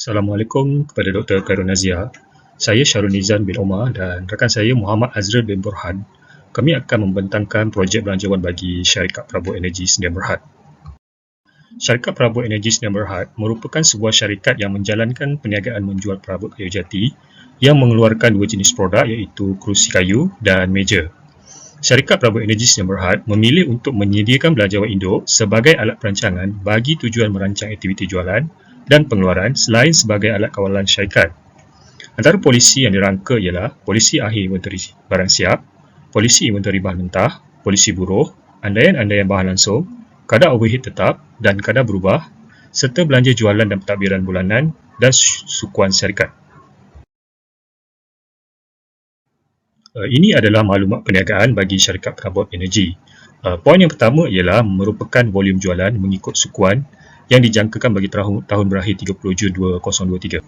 Assalamualaikum kepada Dr. Khairul Nazia. Saya Syarul Nizam bin Omar dan rakan saya Muhammad Azril bin Burhan. Kami akan membentangkan projek belanjawan bagi Syarikat Perabot Energi Sdn Bhd. Syarikat Perabot Energi Sdn Bhd merupakan sebuah syarikat yang menjalankan perniagaan menjual perabot kayu jati yang mengeluarkan dua jenis produk iaitu kerusi kayu dan meja. Syarikat Perabot Energi Sdn Bhd memilih untuk menyediakan belanjawan induk sebagai alat perancangan bagi tujuan merancang aktiviti jualan dan pengeluaran selain sebagai alat kawalan syarikat. Antara polisi yang dirangka ialah polisi akhir inventory barang siap, polisi inventory bahan mentah, polisi buruh, andaian-andaian bahan langsung, kadar overhead tetap dan kadar berubah, serta belanja jualan dan pentadbiran bulanan dan sukuan syarikat. Ini adalah maklumat perniagaan bagi Syarikat Perabot Energi. Poin yang pertama ialah merupakan volume jualan mengikut sukuan yang dijangkakan bagi tahun berakhir 30 Jun 2023.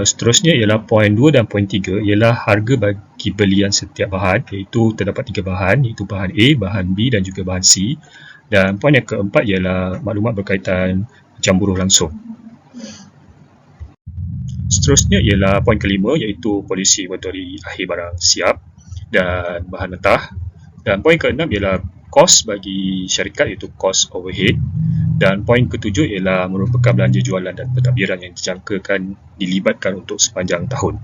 Seterusnya ialah poin 2 dan poin 3 ialah harga bagi belian setiap bahan, iaitu terdapat 3 bahan, iaitu bahan A, bahan B dan juga bahan C. Dan poin yang keempat ialah maklumat berkaitan jam buruh langsung. Seterusnya ialah poin kelima iaitu polisi inventory akhir barang siap dan bahan mentah. Dan poin keenam ialah kos bagi syarikat iaitu kos overhead. Dan poin ketujuh ialah merupakan belanja jualan dan pentadbiran yang dijangkakan dilibatkan untuk sepanjang tahun.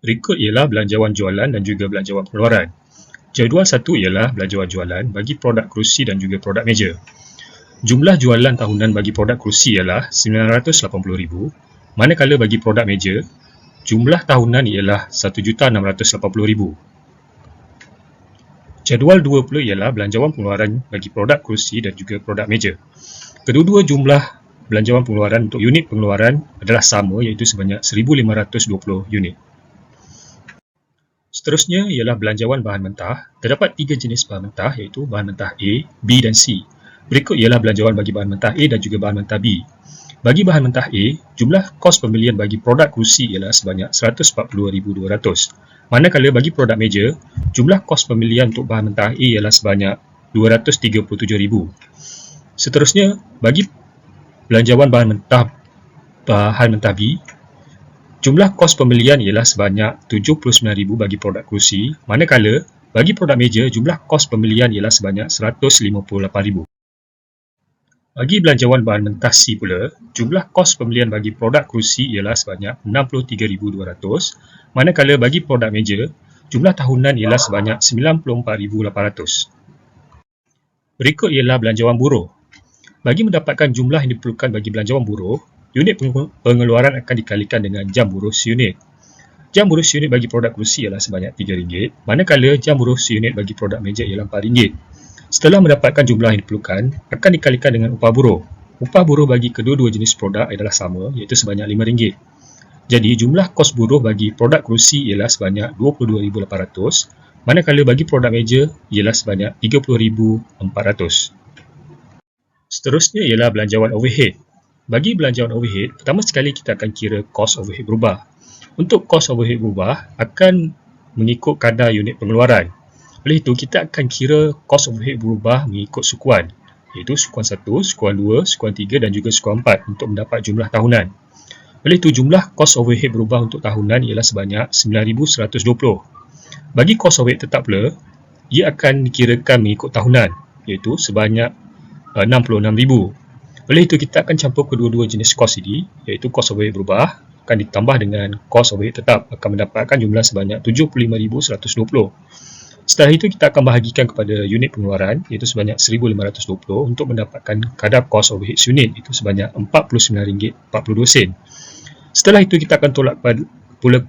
Berikut ialah belanjawan jualan dan juga belanjawan pengeluaran. Jadual satu ialah belanjawan jualan bagi produk kerusi dan juga produk meja. Jumlah jualan tahunan bagi produk kerusi ialah RM980,000, manakala bagi produk meja, jumlah tahunan ialah RM1,680,000. Jadual 2 pula ialah belanjawan pengeluaran bagi produk kerusi dan juga produk meja. Kedua-dua jumlah belanjawan pengeluaran untuk unit pengeluaran adalah sama iaitu sebanyak 1,520 unit. Seterusnya ialah belanjawan bahan mentah. Terdapat 3 jenis bahan mentah iaitu bahan mentah A, B dan C. Berikut ialah belanjawan bagi bahan mentah A dan juga bahan mentah B. Bagi bahan mentah A, jumlah kos pembelian bagi produk kerusi ialah sebanyak RM140,200. Manakala bagi produk meja, jumlah kos pembelian untuk bahan mentah A ialah sebanyak RM237,000. Seterusnya, bagi belanjawan bahan mentah B, jumlah kos pembelian ialah sebanyak RM79,000 bagi produk kerusi, manakala bagi produk meja, jumlah kos pembelian ialah sebanyak RM158,000. Bagi belanjawan bahan mentah C pula, jumlah kos pembelian bagi produk kerusi ialah sebanyak RM63,200, manakala bagi produk meja, jumlah tahunan ialah sebanyak RM94,800. Berikut ialah belanjawan buruh. Bagi mendapatkan jumlah yang diperlukan bagi belanjawan buruh, unit pengeluaran akan dikalikan dengan jam buruh seunit. Jam buruh seunit bagi produk kerusi ialah sebanyak RM3, manakala jam buruh seunit bagi produk meja ialah RM4. Setelah mendapatkan jumlah yang diperlukan, akan dikalikan dengan upah buruh. Upah buruh bagi kedua-dua jenis produk adalah sama iaitu sebanyak RM5. Jadi jumlah kos buruh bagi produk kerusi ialah sebanyak RM22,800, manakala bagi produk meja ialah sebanyak RM30,400. Seterusnya ialah belanjawan overhead. Bagi belanjawan overhead, pertama sekali kita akan kira kos overhead berubah. Untuk kos overhead berubah akan mengikut kadar unit pengeluaran. Oleh itu, kita akan kira kos overhead berubah mengikut sukuan, iaitu sukuan 1, sukuan 2, sukuan 3 dan juga sukuan 4 untuk mendapat jumlah tahunan. Oleh itu, jumlah kos overhead berubah untuk tahunan ialah sebanyak RM9,120. Bagi kos overhead tetap pula, ia akan dikirakan mengikut tahunan, iaitu sebanyak RM66,000. Oleh itu, kita akan campur kedua-dua jenis kos ini, iaitu kos overhead berubah akan ditambah dengan kos overhead tetap, akan mendapatkan jumlah sebanyak RM75,120. Setelah itu, kita akan bahagikan kepada unit pengeluaran iaitu sebanyak RM1,520 untuk mendapatkan kadar kos overhead unit iaitu sebanyak RM49,42. Setelah itu, kita akan tolak pula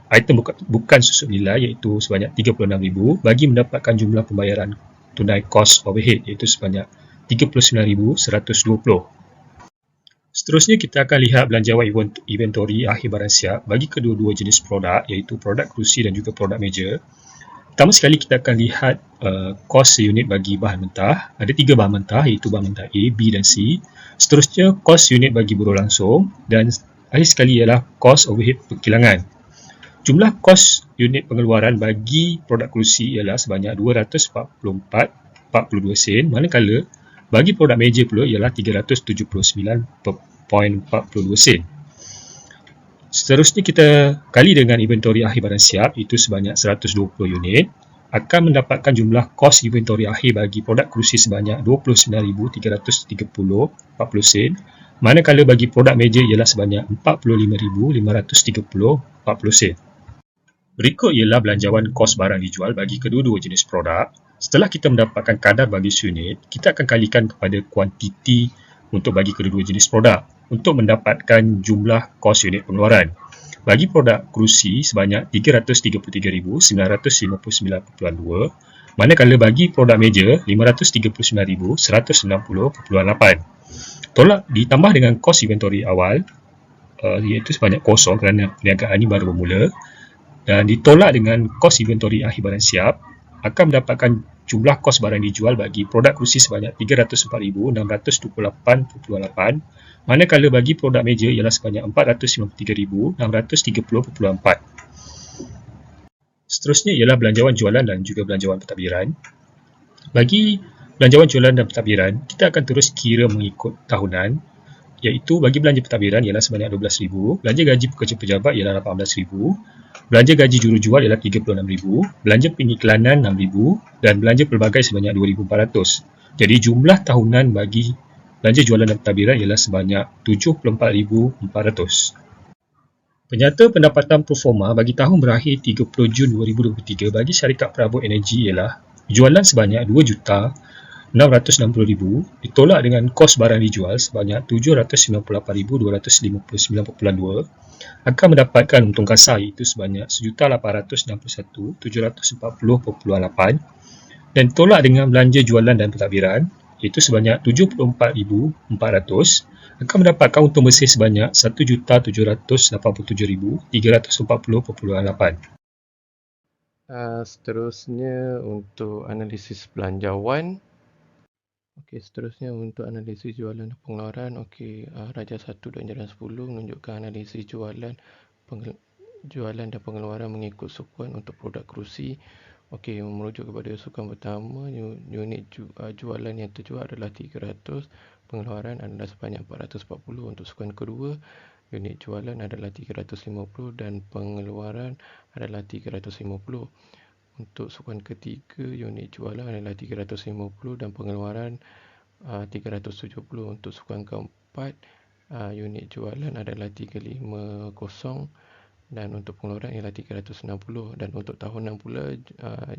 item bukan susut nilai iaitu sebanyak RM36,000 bagi mendapatkan jumlah pembayaran tunai kos overhead iaitu sebanyak RM39,120. Seterusnya, kita akan lihat belanjawan inventory akhir barang siap bagi kedua-dua jenis produk iaitu produk kerusi dan juga produk meja. Pertama sekali kita akan lihat kos seunit bagi bahan mentah. Ada 3 bahan mentah iaitu bahan mentah A, B dan C. Seterusnya kos unit bagi buruh langsung dan akhir sekali ialah kos overhead perkilangan. Jumlah kos unit pengeluaran bagi produk kerusi ialah sebanyak RM244.42 manakala bagi produk meja pula ialah RM379 sen. Seterusnya kita kali dengan inventory akhir barang siap, itu sebanyak 120 unit, akan mendapatkan jumlah kos inventory akhir bagi produk kerusi sebanyak 29,330.40 sen, manakala bagi produk meja ialah sebanyak 45,530.40 sen. Berikut ialah belanjawan kos barang dijual bagi kedua-dua jenis produk. Setelah kita mendapatkan kadar bagi unit, kita akan kalikan kepada kuantiti untuk bagi kedua-dua jenis produk untuk mendapatkan jumlah kos unit pengeluaran. Bagi produk kerusi sebanyak 333,959.2, manakala bagi produk meja 539,160.8. Tolak ditambah dengan kos inventory awal, iaitu sebanyak kosong kerana perniagaan ini baru bermula, dan ditolak dengan kos inventory akhir barang siap, akan mendapatkan jumlah kos barang dijual bagi produk kerusi sebanyak 304,628.8, manakala bagi produk meja ialah sebanyak 493,630.4. Seterusnya ialah belanjawan jualan dan juga belanjawan pentadbiran. Bagi belanjawan jualan dan pentadbiran, kita akan terus kira mengikut tahunan, iaitu bagi belanja pentadbiran ialah sebanyak 12,000, belanja gaji pekerja pejabat ialah 18,000, belanja gaji jurujual ialah 36,000, belanja pengiklanan 6,000 dan belanja pelbagai sebanyak 2,400. Jadi jumlah tahunan bagi belanja jualan dan pentadbiran ialah sebanyak 74,400. Penyata pendapatan proforma bagi tahun berakhir 30 Jun 2023 bagi syarikat perabot energi ialah jualan sebanyak 2,660,000 ditolak dengan kos barang dijual sebanyak 798,259.2 akan mendapatkan untung kasar iaitu sebanyak 1,861,740.8, dan tolak dengan belanja jualan dan pentadbiran iaitu sebanyak 74,400 akan mendapatkan untung bersih sebanyak 1,787,340.8. Seterusnya untuk analisis belanjawan. Seterusnya untuk analisis jualan dan pengeluaran. Raja 1 dan jalan 10 menunjukkan analisis jualan dan pengeluaran mengikut sukuan untuk produk kerusi. Merujuk kepada sukuan pertama, unit jualan yang terjual adalah 300, pengeluaran adalah sebanyak 440. Untuk sukuan kedua, unit jualan adalah 350 dan pengeluaran adalah 350. Untuk sukuan ketiga, unit jualan adalah 350 dan pengeluaran 370. Untuk sukuan keempat, unit jualan adalah 350 dan untuk pengeluaran ialah 360. Dan untuk tahunan pula,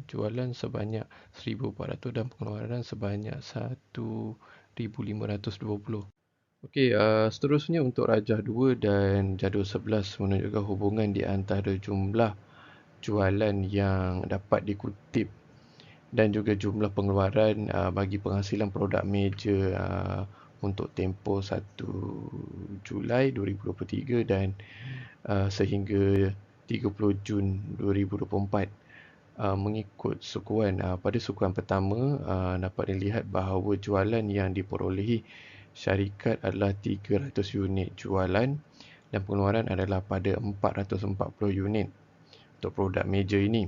jualan sebanyak 1,400 dan pengeluaran sebanyak 1,520. Seterusnya untuk Rajah 2 dan Jadual 11 menunjukkan hubungan di antara jumlah jualan yang dapat dikutip dan juga jumlah pengeluaran bagi penghasilan produk meja untuk tempoh 1 Julai 2023 dan sehingga 30 Jun 2024. Mengikut sukuan, pada sukuan pertama dapat dilihat bahawa jualan yang diperolehi syarikat adalah 300 unit jualan dan pengeluaran adalah pada 440 unit untuk produk meja ini.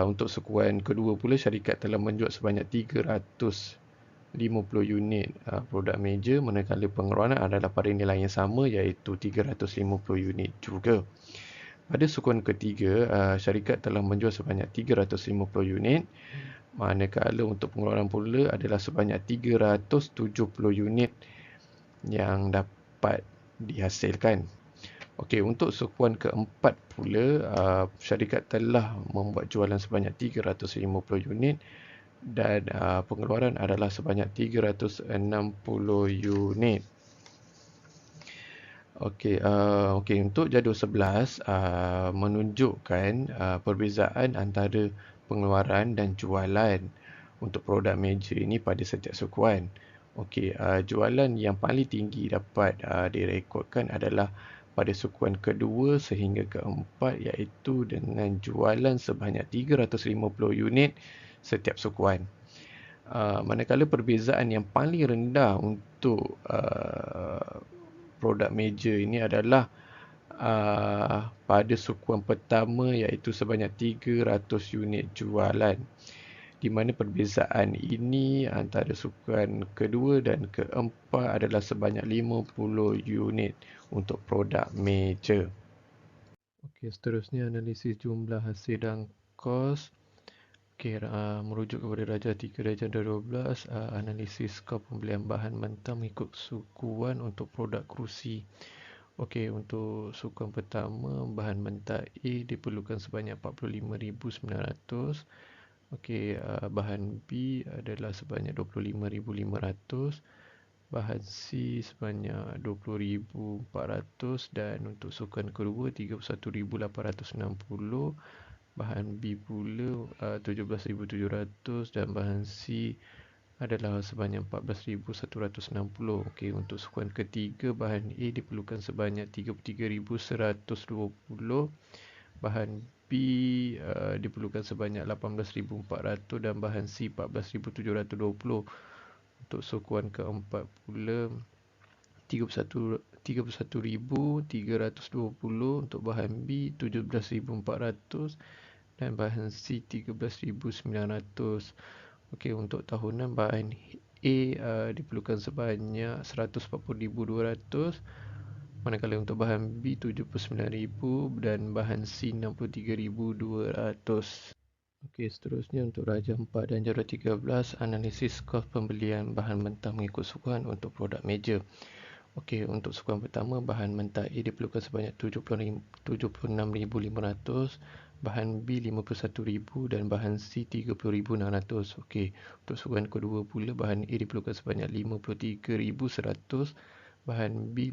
Untuk sukuan kedua pula, syarikat telah menjual sebanyak 350 unit produk meja, manakala pengeluaran adalah pada nilai yang sama iaitu 350 unit juga. Pada sukuan ketiga, syarikat telah menjual sebanyak 350 unit, manakala untuk pengeluaran pula adalah sebanyak 370 unit yang dapat dihasilkan. Untuk sukuan keempat pula, syarikat telah membuat jualan sebanyak 350 unit dan pengeluaran adalah sebanyak 360 unit. Untuk jadual 11 menunjukkan perbezaan antara pengeluaran dan jualan untuk produk meja ini pada setiap sukuan. Jualan yang paling tinggi dapat direkodkan adalah pada sukuan kedua sehingga keempat, iaitu dengan jualan sebanyak 350 unit setiap sukuan. Manakala perbezaan yang paling rendah untuk produk meja ini adalah pada sukuan pertama, iaitu sebanyak 300 unit jualan. di mana perbezaan ini antara sukan kedua dan keempat adalah sebanyak 50 unit untuk produk major. Okey, seterusnya analisis jumlah hasil dan kos. Okey, merujuk kepada darjah 3 darjah 12, analisis kos pembelian bahan mentah mengikut sukuan untuk produk kerusi. Okey, untuk sukuan pertama, bahan mentah A diperlukan sebanyak 45,900. Okey, bahan B adalah sebanyak 25,500. Bahan C sebanyak 20,400 dan untuk sukan kedua 31,860. Bahan B pula 17,700 dan bahan C adalah sebanyak 14,160. Okey, untuk sukan ketiga bahan A diperlukan sebanyak 33,120. Bahan B diperlukan sebanyak 18,400 dan bahan C 14,720. Untuk sukuan keempat pula 31,320 untuk bahan B 17,400 dan bahan C 13,900. Okey, untuk tahunan bahan A diperlukan sebanyak 140,200, manakala untuk bahan B 79,000 dan bahan C 63,200. Okey, seterusnya untuk darjah 4 dan darjah 13, analisis kos pembelian bahan mentah mengikut sukuan untuk produk major. Okey, untuk sukuan pertama, bahan mentah A diperlukan sebanyak 76,500, bahan B 51,000 dan bahan C 30,600. Okey, untuk sukuan kedua pula, bahan A diperlukan sebanyak 53,100, bahan B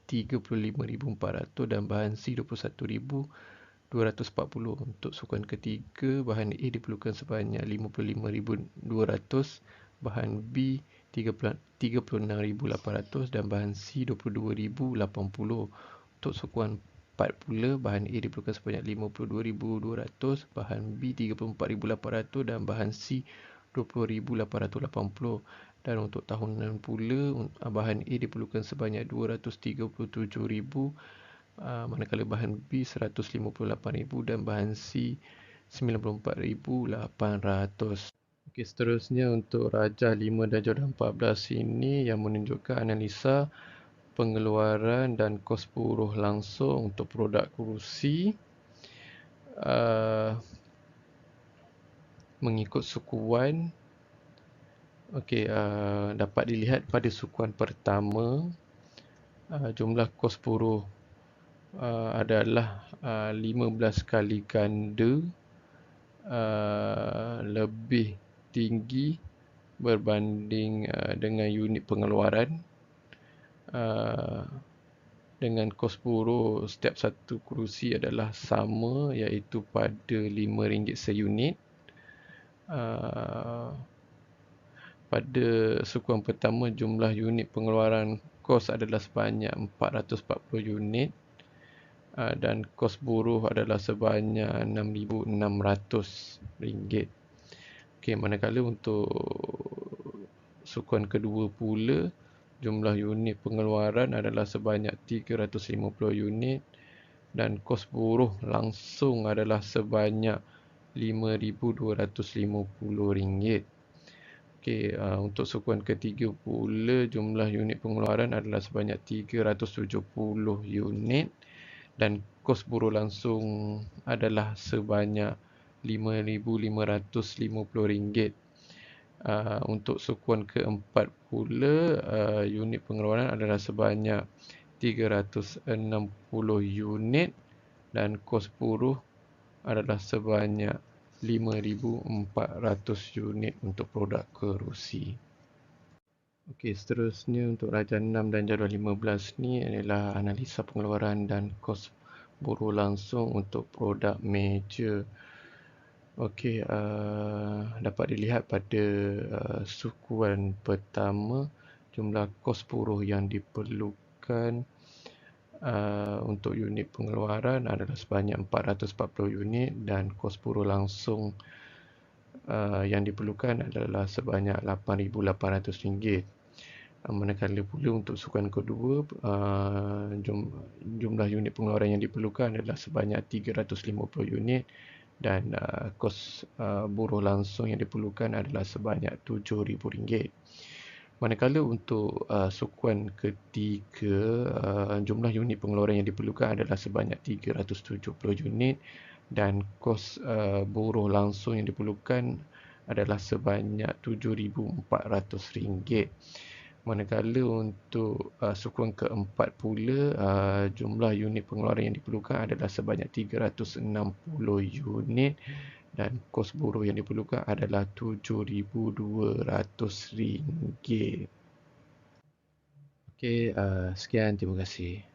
35,400 dan bahan C 21,240. Untuk sukan ketiga, bahan A diperlukan sebanyak 55,200, bahan B 36,800 dan bahan C 22,080. Untuk sukuan 4 pula, bahan A diperlukan sebanyak 52,200, bahan B 34,800 dan bahan C 20,880. Dan untuk tahunan pula, bahan A diperlukan sebanyak 237,000, manakala bahan B 158,000 dan bahan C 94,800. Okey, seterusnya untuk darjah 5 dan darjah 14 ini yang menunjukkan analisa pengeluaran dan kos buruh langsung untuk produk kerusi mengikut sukuan. Okey, dapat dilihat pada sukuan pertama, jumlah kos buruh adalah 15 kali ganda lebih tinggi berbanding dengan unit pengeluaran, dengan kos buruh setiap satu kerusi adalah sama, iaitu pada RM5 seunit. Pada sukuan pertama, jumlah unit pengeluaran kos adalah sebanyak 440 unit dan kos buruh adalah sebanyak RM6,600. Okey, manakala untuk sukuan kedua pula, jumlah unit pengeluaran adalah sebanyak 350 unit dan kos buruh langsung adalah sebanyak RM5,250. Okey, untuk sukuan ketiga pula, jumlah unit pengeluaran adalah sebanyak 370 unit dan kos buruh langsung adalah sebanyak RM5,550. Untuk sukuan keempat pula, unit pengeluaran adalah sebanyak 360 unit dan kos buruh adalah sebanyak 5,400 unit untuk produk kerusi. Okey, seterusnya untuk darjah 6 dan darjah 15 ni adalah analisa pengeluaran dan kos buruh langsung untuk produk major. Okey, dapat dilihat pada sukuan pertama, jumlah kos buruh yang diperlukan untuk unit pengeluaran adalah sebanyak 440 unit dan kos buruh langsung yang diperlukan adalah sebanyak RM8,800. Manakala pula untuk sukan kedua, jumlah unit pengeluaran yang diperlukan adalah sebanyak 350 unit dan kos buruh langsung yang diperlukan adalah sebanyak RM7,000. Manakala untuk sukuan ketiga, jumlah unit pengeluaran yang diperlukan adalah sebanyak 370 unit dan kos buruh langsung yang diperlukan adalah sebanyak RM7,400. Manakala untuk sukuan keempat pula, jumlah unit pengeluaran yang diperlukan adalah sebanyak 360 unit dan kos buruh yang diperlukan adalah RM7,200. Okey, sekian, terima kasih.